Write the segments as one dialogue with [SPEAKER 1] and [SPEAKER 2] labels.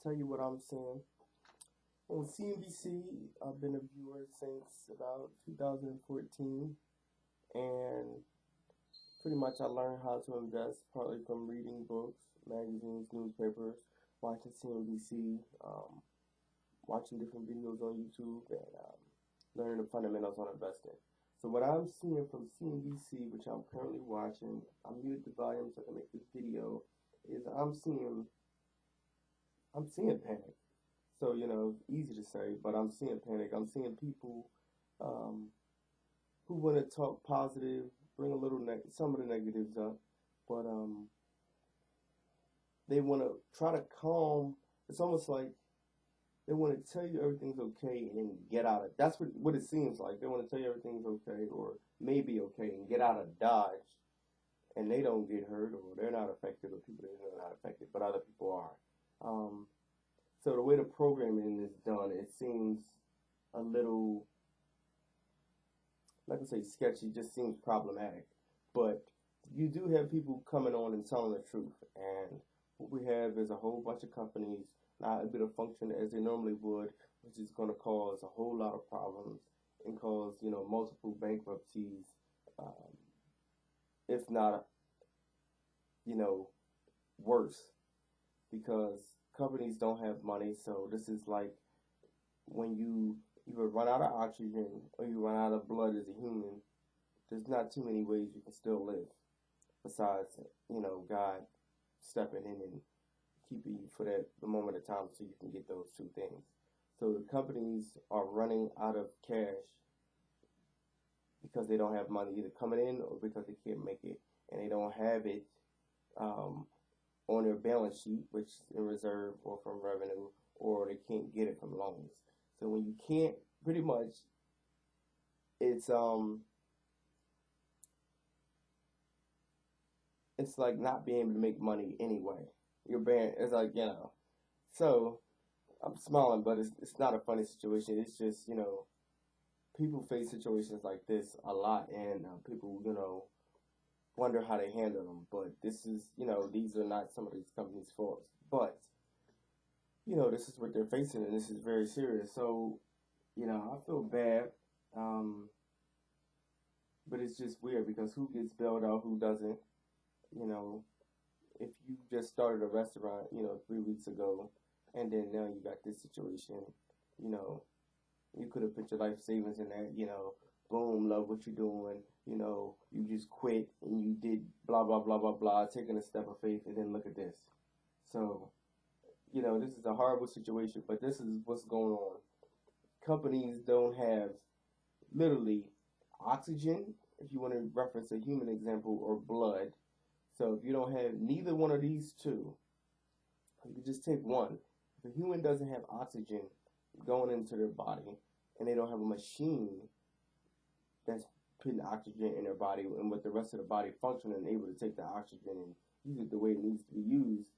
[SPEAKER 1] tell you what I'm seeing. On CNBC, I've been a viewer since about 2014, and pretty much I learned how to invest partly from reading books, magazines, newspapers, watching CNBC, watching different videos on YouTube, and learning the fundamentals on investing. So what I'm seeing from CNBC, which I'm currently watching, I muted the volume so I can make this video, is I'm seeing panic. So, easy to say, but I'm seeing panic. I'm seeing people um, who want to talk positive, bring a little some of the negatives up, but they want to try to calm. It's almost like they want to tell you everything's okay and then get out of. That's what it seems like. They want to tell you everything's okay or maybe okay and get out of Dodge, and they don't get hurt or they're not affected or people they know are not affected, but other people are. Um, so the way the programming is done, it seems a little, like I say, sketchy. Just seems problematic. But you do have people coming on and telling the truth, and what we have is a whole bunch of companies not able to function as they normally would, which is going to cause a whole lot of problems and cause multiple bankruptcies, um, if not worse, because companies don't have money. So this is like when you either run out of oxygen or you run out of blood as a human. There's not too many ways you can still live besides God stepping in and keeping you for the moment of time so you can get those two things. So the companies are running out of cash because they don't have money either coming in or because they can't make it and they don't have it um, on their balance sheet, which is in reserve or from revenue, or they can't get it from loans. So when you can't, pretty much, it's it's like not being able to make money anyway. Your band it's like So I'm smiling, but it's not a funny situation. It's just people face situations like this a lot, and people wonder how they handle them. But this is these are not some of these companies' faults, but this is what they're facing, and this is very serious. So I feel bad, um, but it's just weird because who gets bailed out, who doesn't? You know, if you just started a restaurant, 3 weeks ago, and then now you got this situation, you know, you could have put your life savings in that, boom, love what you're doing, you just quit and you did blah, blah, blah, blah, blah, taking a step of faith, and then look at this. So, this is a horrible situation, but this is what's going on. Companies don't have literally oxygen, if you want to reference a human example, or blood. So if you don't have neither one of these two, you can just take one. If a human doesn't have oxygen going into their body and they don't have a machine that's putting oxygen in their body and with the rest of the body functioning and able to take the oxygen and use it the way it needs to be used,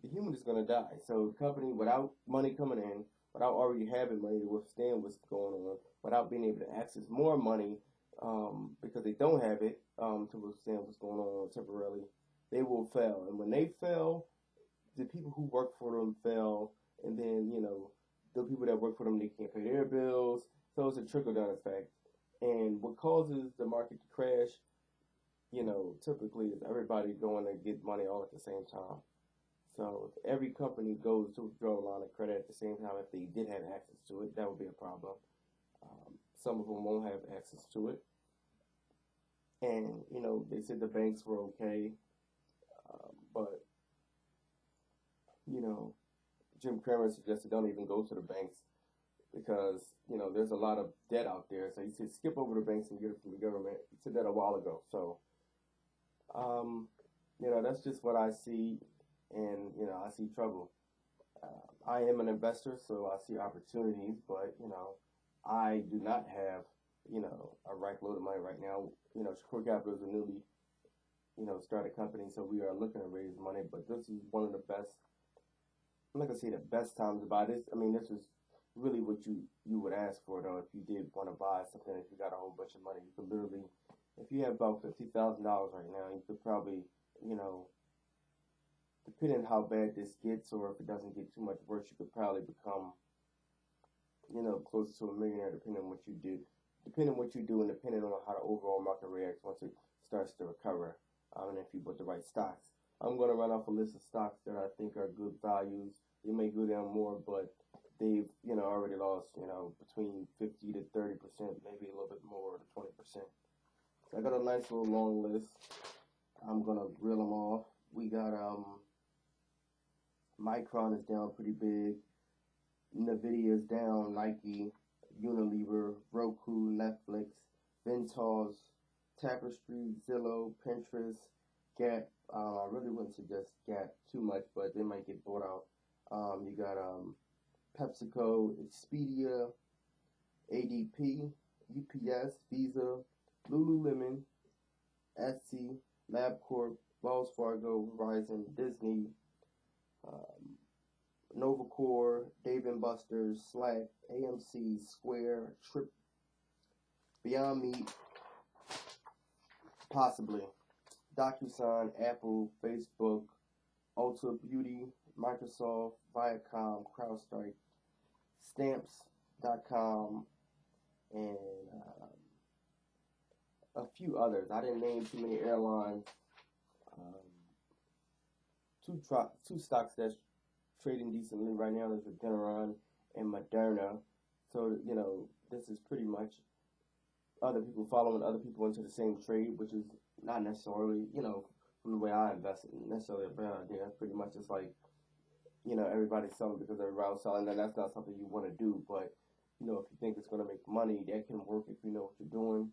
[SPEAKER 1] the human is going to die. So the company, without money coming in, without already having money to withstand what's going on, without being able to access more money because they don't have it to withstand what's going on temporarily, they will fail. And when they fail, the people who work for them fail, and then the people that work for them, they can't pay their bills. So it's a trickle down effect. And what causes the market to crash, typically is everybody going to get money all at the same time. So if every company goes to withdraw a line of credit at the same time, if they did have access to it, that would be a problem. Some of them won't have access to it. And, they said the banks were okay, but, you know, Jim Cramer suggested don't even go to the banks because, there's a lot of debt out there. So he said skip over the banks and get it from the government. He said that a while ago. So, um, that's just what I see. And, I see trouble. I am an investor, so I see opportunities, but I do not have a rack load of money right now. Shore Capital is a newly started company, so we are looking to raise money. But this is one of the best. I'm not gonna say the best times to buy this. I mean, this is really what you would ask for though. If you did want to buy something, if you got a whole bunch of money, you could literally, if you have about $50,000 right now, you could probably you know depending how bad this gets, or if it doesn't get too much worse, you could probably become, close to a millionaire, depending on what you do. Depending on what you do, and depending on how the overall market reacts once it starts to recover, and if you put the right stocks. I'm going to run off a list of stocks that I think are good values. They may go down more, but they've, already lost, between 50 to 30%, maybe a little bit more to 20%. So I got a nice little long list. I'm going to reel them off. We got Micron is down pretty big. Nvidia is down. Nike, Unilever, Roku, Netflix, Ventas, Tapestry, Zillow, Pinterest, Gap. I really wouldn't suggest Gap too much, but they might get bought out. You got PepsiCo, Expedia, ADP, UPS, Visa, Lululemon, Etsy, LabCorp, Wells Fargo, Verizon, Disney, Novacore, Dave & Buster's, Slack, AMC, Square, Trip, Beyond Meat, possibly, DocuSign, Apple, Facebook, Ulta Beauty, Microsoft, Viacom, CrowdStrike, Stamps.com, and a few others. I didn't name too many airlines. Two stocks that's trading decently right now is Regeneron and Moderna. So, this is pretty much other people following other people into the same trade, which is not necessarily, from the way I invest, necessarily a bad idea. Pretty much it's like, everybody's selling because everybody's selling, and that's not something you want to do. But, if you think it's going to make money, that can work if you know what you're doing.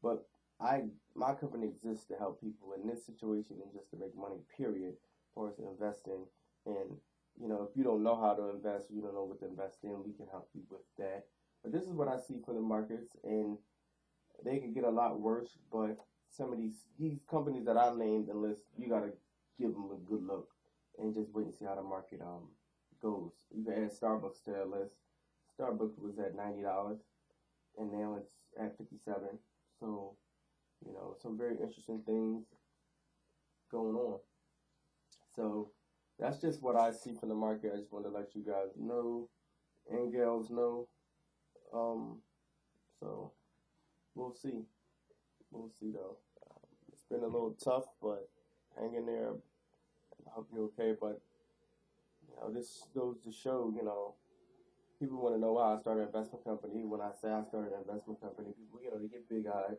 [SPEAKER 1] But my company exists to help people in this situation and just to make money, period, as far as investing. And, if you don't know how to invest, you don't know what to invest in, we can help you with that. But this is what I see for the markets, and they can get a lot worse, but some of these companies that I named and list, you got to give them a good look and just wait and see how the market goes. You can add Starbucks to that list. Starbucks was at $90, and now it's at $57. So, some very interesting things going on. So, that's just what I see from the market. I just want to let you guys know and gals know. So, we'll see. We'll see, though. It's been a little tough, but hang in there. I hope you're okay. But, this goes to show, people want to know why I started an investment company. When I say I started an investment company, people, they get big-eyed,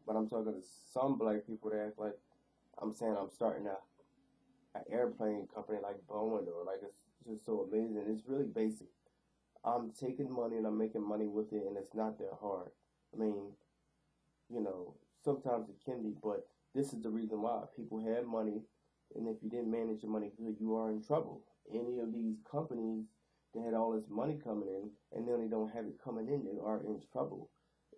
[SPEAKER 1] But I'm talking to some black people that act like I'm saying I'm starting an airplane company like Boeing, or like it's just so amazing. It's really basic. I'm taking money and I'm making money with it, and it's not that hard. I mean, sometimes it can be, but this is the reason why. People have money, and if you didn't manage your money good, you are in trouble. Any of these companies that had all this money coming in, and then they don't have it coming in, they are in trouble.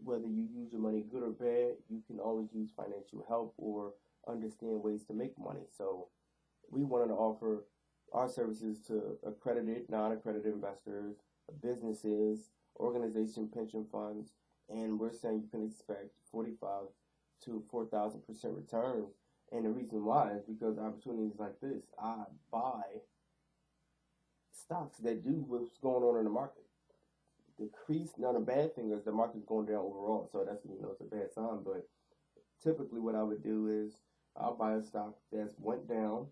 [SPEAKER 1] Whether you use your money good or bad, you can always use financial help or understand ways to make money. So we wanted to offer our services to accredited, non-accredited investors, businesses, organization pension funds, and we're saying you can expect 45 to 4,000% returns. And the reason why is because opportunities like this, I buy stocks that do what's going on in the market. Decrease, not a bad thing is the market's going down overall, so that's, it's a bad sign. But typically what I would do is I'll buy a stock that's went down,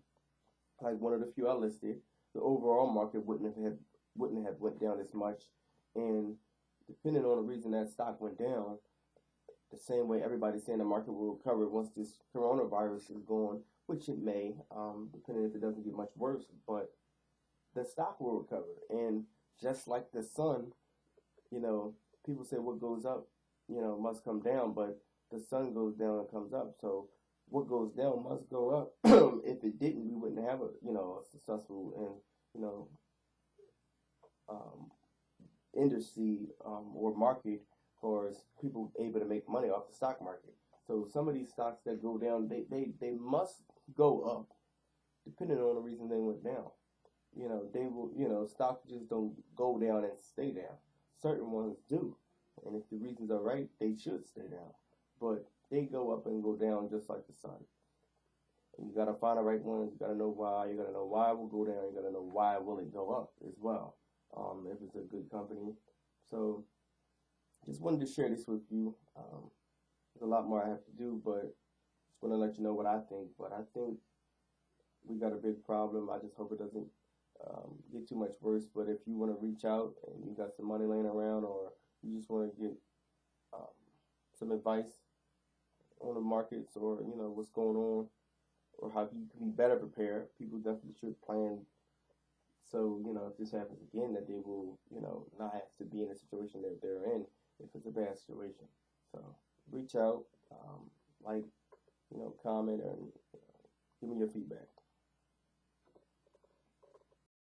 [SPEAKER 1] like one of the few I listed. The overall market wouldn't have went down as much, and depending on the reason that stock went down, the same way everybody's saying the market will recover once this coronavirus is gone, which it may, depending if it doesn't get much worse, but the stock will recover. And just like the sun, people say what goes up, must come down, but the sun goes down and comes up. So what goes down must go up. If it didn't, we wouldn't have a successful and industry or market for people able to make money off the stock market. So some of these stocks that go down, they must go up, depending on the reason they went down. They will, stocks just don't go down and stay down. Certain ones do, and if the reasons are right, they should stay down. But they go up and go down just like the sun. You gotta find the right ones. You gotta know why. You gotta know why it will go down. You gotta know why will it go up as well. If it's a good company. So just wanted to share this with you. There's a lot more I have to do, but just want to let you know what I think. But I think we got a big problem. I just hope it doesn't get too much worse. But if you want to reach out and you got some money laying around, or you just want to get um, some advice on the markets, or what's going on, or how you can be better prepared, people definitely should plan. So if this happens again, that they will not have to be in the situation that they're in if it's a bad situation. So reach out, like, comment, and give me your feedback.